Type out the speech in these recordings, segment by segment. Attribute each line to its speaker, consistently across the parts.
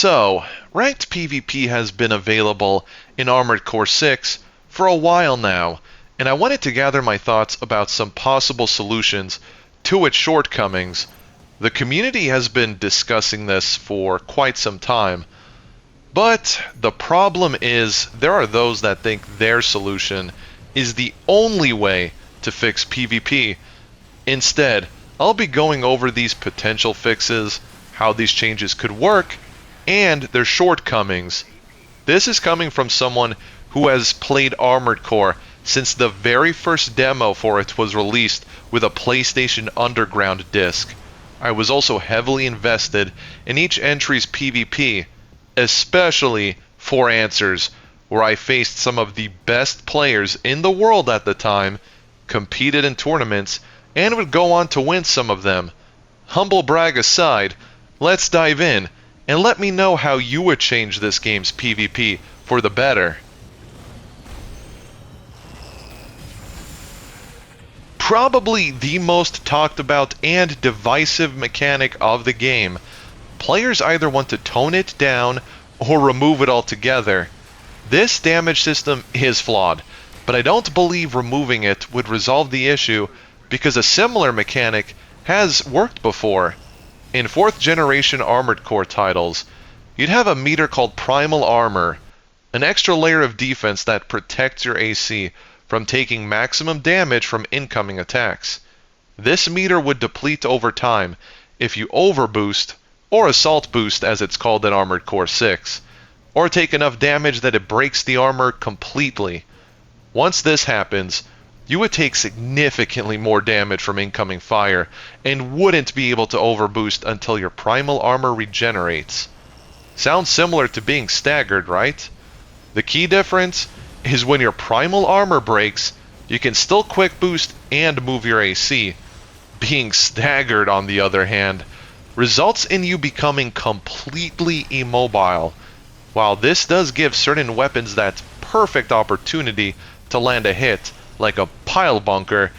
Speaker 1: So, ranked PvP has been available in Armored Core 6 for a while now, and I wanted to gather my thoughts about some possible solutions to its shortcomings. The community has been discussing this for quite some time, but the problem is there are those that think their solution is the only way to fix PvP. Instead, I'll be going over these potential fixes, how these changes could work, and their shortcomings. This is coming from someone who has played Armored Core since the very first demo for it was released with a PlayStation Underground disc. I was also heavily invested in each entry's PvP, especially for Answers, where I faced some of the best players in the world at the time, competed in tournaments, and would go on to win some of them. Humble brag aside, let's dive in, and let me know how you would change this game's PvP for the better. Probably the most talked about and divisive mechanic of the game. Players either want to tone it down or remove it altogether. This damage system is flawed, but I don't believe removing it would resolve the issue because a similar mechanic has worked before. In 4th generation Armored Core titles, you'd have a meter called Primal Armor, an extra layer of defense that protects your AC from taking maximum damage from incoming attacks. This meter would deplete over time if you overboost, or assault boost as it's called in Armored Core 6, or take enough damage that it breaks the armor completely. Once this happens, you would take significantly more damage from incoming fire, and wouldn't be able to overboost until your primal armor regenerates. Sounds similar to being staggered, right? The key difference is when your primal armor breaks, you can still quick boost and move your AC. Being staggered, on the other hand, results in you becoming completely immobile. While this does give certain weapons that perfect opportunity to land a hit, like a pile bunker,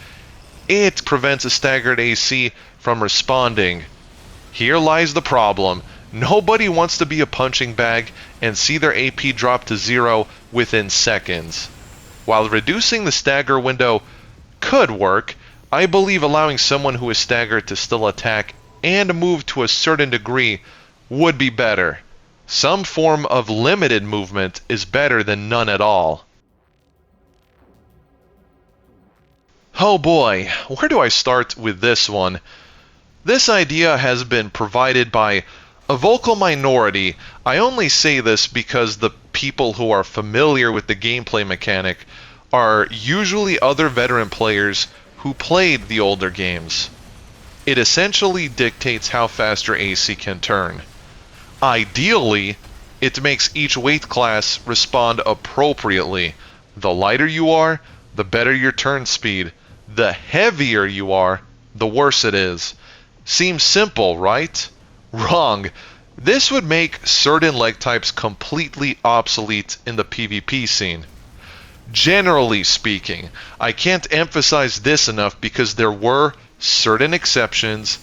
Speaker 1: it prevents a staggered AC from responding. Here lies the problem. Nobody wants to be a punching bag and see their AP drop to 0 within seconds. While reducing the stagger window could work, I believe allowing someone who is staggered to still attack and move to a certain degree would be better. Some form of limited movement is better than none at all. Oh boy, where do I start with this one? This idea has been provided by a vocal minority. I only say this because the people who are familiar with the gameplay mechanic are usually other veteran players who played the older games. It essentially dictates how fast your AC can turn. Ideally, it makes each weight class respond appropriately. The lighter you are, the better your turn speed. The heavier you are, the worse it is. Seems simple, right? Wrong. This would make certain leg types completely obsolete in the PvP scene. Generally speaking, I can't emphasize this enough because there were certain exceptions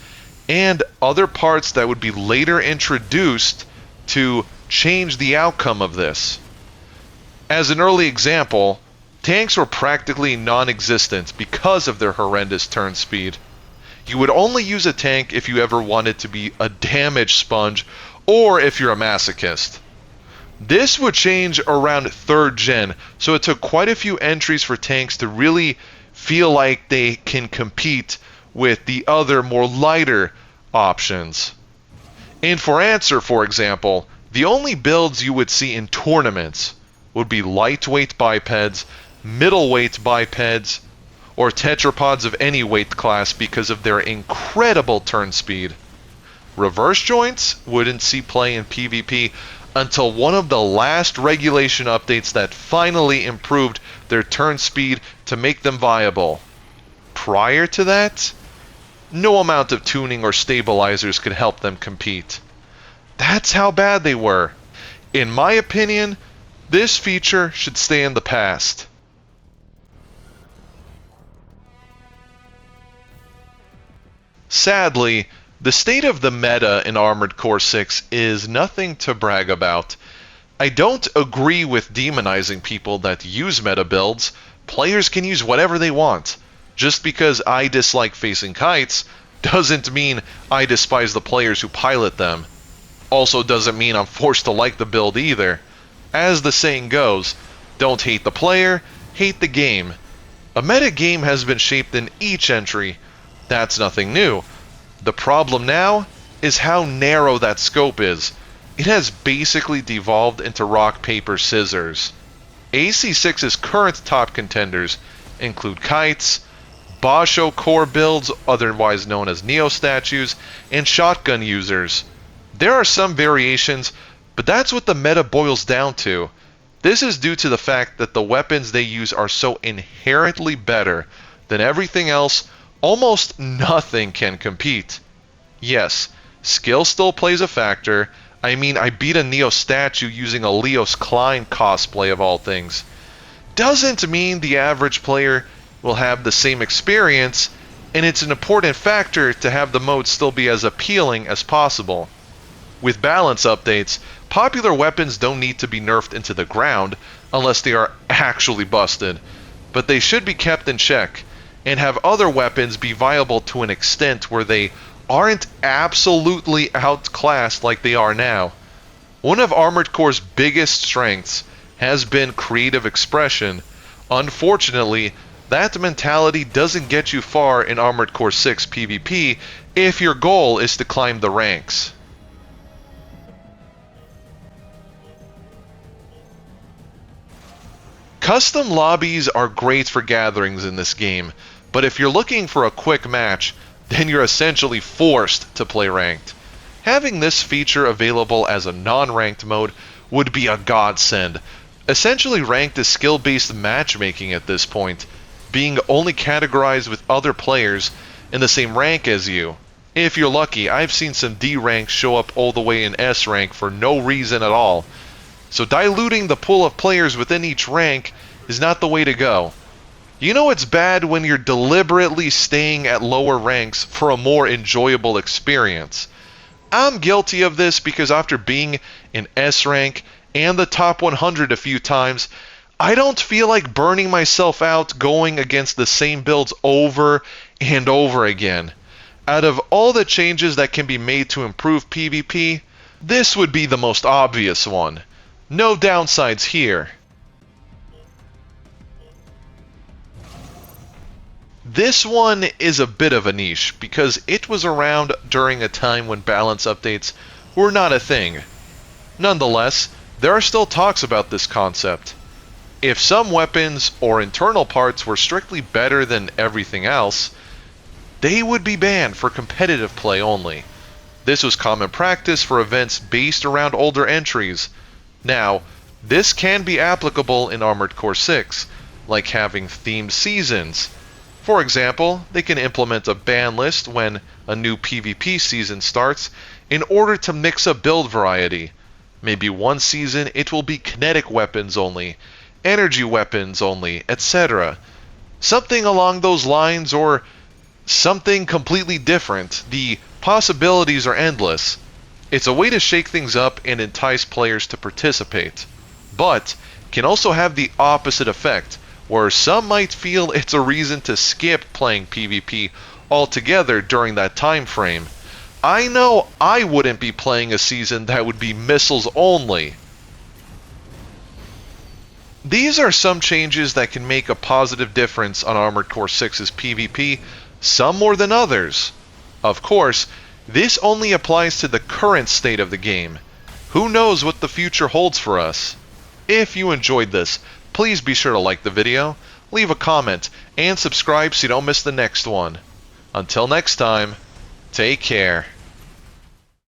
Speaker 1: and other parts that would be later introduced to change the outcome of this. As an early example, tanks were practically non-existent because of their horrendous turn speed. You would only use a tank if you ever wanted to be a damage sponge or if you're a masochist. This would change around 3rd gen, so it took quite a few entries for tanks to really feel like they can compete with the other more lighter options. And for Answer, for example, the only builds you would see in tournaments would be lightweight bipeds, middleweight bipeds, or tetrapods of any weight class because of their incredible turn speed. Reverse joints wouldn't see play in PvP until one of the last regulation updates that finally improved their turn speed to make them viable. Prior to that, no amount of tuning or stabilizers could help them compete. That's how bad they were. In my opinion, this feature should stay in the past. Sadly, The state of the meta in Armored Core 6 is nothing to brag about. I don't agree with demonizing people that use meta builds. Players can use whatever they want. Just because I dislike facing kites doesn't mean I despise the players who pilot them. Also doesn't mean I'm forced to like the build either. As the saying goes, don't hate the player, hate the game. A meta game has been shaped in each entry. That's nothing new. The problem now is how narrow that scope is. It has basically devolved into rock, paper, scissors. AC6's current top contenders include kites, Basho core builds, otherwise known as Neo statues, and shotgun users. There are some variations, but that's what the meta boils down to. This is due to the fact that the weapons they use are so inherently better than everything else, almost nothing can compete. Yes, skill still plays a factor. I mean, I beat a Neo statue using a Leos Klein cosplay of all things. Doesn't mean the average player will have the same experience, and it's an important factor to have the mode still be as appealing as possible. With balance updates, popular weapons don't need to be nerfed into the ground unless they are actually busted, but they should be kept in check, and have other weapons be viable to an extent where they aren't absolutely outclassed like they are now. One of Armored Core's biggest strengths has been creative expression. Unfortunately, that mentality doesn't get you far in Armored Core 6 PvP if your goal is to climb the ranks. Custom lobbies are great for gatherings in this game, but if you're looking for a quick match, then you're essentially forced to play ranked. Having this feature available as a non-ranked mode would be a godsend. Essentially, ranked is skill-based matchmaking at this point, being only categorized with other players in the same rank as you. If you're lucky, I've seen some D ranks show up all the way in S rank for no reason at all. So diluting the pool of players within each rank is not the way to go. You know it's bad when you're deliberately staying at lower ranks for a more enjoyable experience. I'm guilty of this because after being in S rank and the top 100 a few times, I don't feel like burning myself out going against the same builds over and over again. Out of all the changes that can be made to improve PvP, this would be the most obvious one. No downsides here. This one is a bit of a niche because it was around during a time when balance updates were not a thing. Nonetheless, there are still talks about this concept. If some weapons or internal parts were strictly better than everything else, they would be banned for competitive play only. This was common practice for events based around older entries. Now, this can be applicable in Armored Core 6, like having themed seasons. For example, they can implement a ban list when a new PvP season starts in order to mix up build variety. Maybe one season it will be kinetic weapons only, energy weapons only, etc. Something along those lines, or something completely different. The possibilities are endless. It's a way to shake things up and entice players to participate, but can also have the opposite effect, where some might feel it's a reason to skip playing PvP altogether during that time frame. I know I wouldn't be playing a season that would be missiles only. These are some changes that can make a positive difference on Armored Core 6's PvP, some more than others. Of course, this only applies to the current state of the game. Who knows what the future holds for us? If you enjoyed this, please be sure to like the video, leave a comment, and subscribe so you don't miss the next one. Until next time, take care.